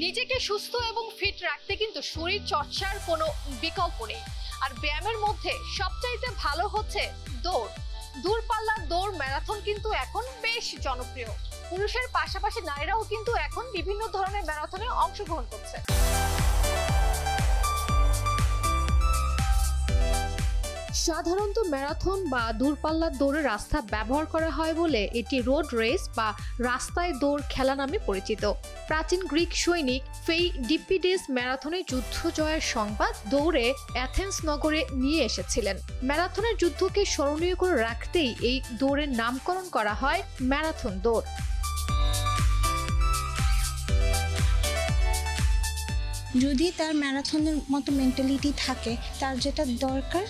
নিজেকে সুস্থ এবং ফিট রাখতে কিন্তু শরীর চর্চার কোনো বিকল্প নেই। আর ব্যায়ামের মধ্যে সবচাইতে ভালো হচ্ছে দৌড়। দূরপাল্লার দৌড় ম্যারাথন কিন্তু এখন বেশ জনপ্রিয়। পুরুষের পাশাপাশি নারীরাও কিন্তু এখন বিভিন্ন ধরনের ম্যারাথনে অংশগ্রহণ করছে। সাধারণত ম্যারাথন বা দূরপাল্লার দৌড়ের রাস্তা ব্যবহার করা হয় বলে এটি রোড রেস বা রাস্তায় দৌড় খেলা নামে পরিচিত। প্রাচীন গ্রিক সৈনিক ফেইডিপিডিস ম্যারাথনে যুদ্ধ জয়ের সংবাদ দৌড়ে অ্যাথেন্স নগরে নিয়ে এসেছিলেন। ম্যারাথনের যুদ্ধকে স্মরণীয় করে রাখতেই এই দৌড়ের নামকরণ করা হয় ম্যারাথন দৌড়। যদি তার ম্যারাথনের মতো মেন্টালিটি থাকে, তার যেটা দরকার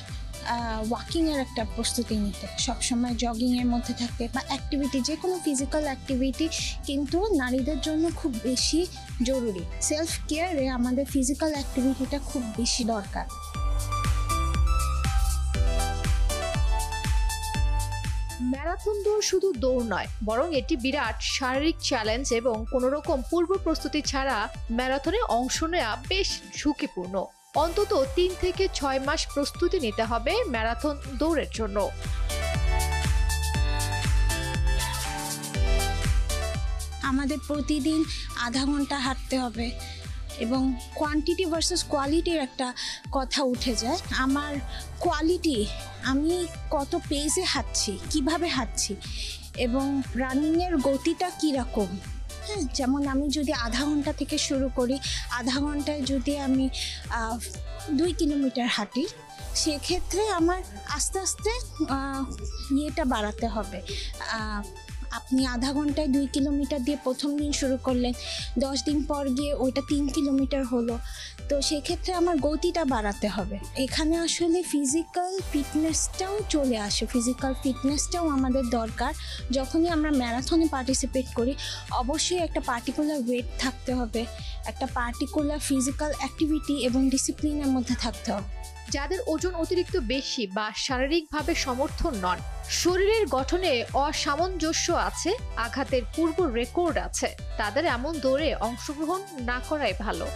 ওয়াকিংয়ের একটা প্রস্তুতি নিতে, সবসময় জগিংয়ের মধ্যে থাকতে বা অ্যাক্টিভিটি, যে কোনো ফিজিক্যাল অ্যাক্টিভিটি কিন্তু নারীদের জন্য খুব বেশি জরুরি। সেলফ কেয়ারে আমাদের ফিজিক্যাল অ্যাক্টিভিটিটা খুব বেশি দরকার। ম্যারাথন দৌড় শুধু দৌড় নয়, বরং এটি বিরাট শারীরিক চ্যালেঞ্জ এবং কোনো রকম পূর্ব প্রস্তুতি ছাড়া ম্যারাথনে অংশ নেওয়া বেশ ঝুঁকিপূর্ণ। অন্তত 3 থেকে 6 মাস প্রস্তুতি নিতে হবে ম্যারাথন দৌড়ের জন্য। আমাদের প্রতিদিন আধা ঘন্টা হাঁটতে হবে এবং কোয়ান্টিটি ভার্সেস কোয়ালিটির একটা কথা উঠে যায়। আমার কোয়ালিটি, আমি কত পেসে হাঁটছি, কিভাবে হাঁটছি এবং রানিংয়ের গতিটা কীরকম। হ্যাঁ, যেমন আমি যদি আধা ঘন্টা থেকে শুরু করি, আধা ঘন্টায় যদি আমি 2 কিলোমিটার হাঁটি, সেক্ষেত্রে আমার আস্তে আস্তে ইয়েটা বাড়াতে হবে। আপনি আধা ঘন্টায় 2 কিলোমিটার দিয়ে প্রথম দিন শুরু করলেন, 10 দিন পর গিয়ে ওইটা 3 কিলোমিটার হলো, তো সেক্ষেত্রে আমার গতিটা বাড়াতে হবে। এখানে আসলে ফিজিক্যাল ফিটনেসটাও চলে আসে, ফিজিক্যাল ফিটনেসটাও আমাদের দরকার। যখনই আমরা ম্যারাথনে পার্টিসিপেট করি, অবশ্যই একটা পার্টিকুলার ওয়েট থাকতে হবে, একটা পার্টিকুলার ফিজিক্যাল অ্যাক্টিভিটি এবং ডিসিপ্লিনের মধ্যে থাকতে হবে। যাদের ওজন অতিরিক্ত বেশি বা শারীরিকভাবে সমর্থন নন, শরীরের গঠনে অসামঞ্জস্য আছে, আঘাতের পূর্ব রেকর্ড আছে, তাদের এমন দৌড়ে অংশগ্রহণ না করাই ভালো।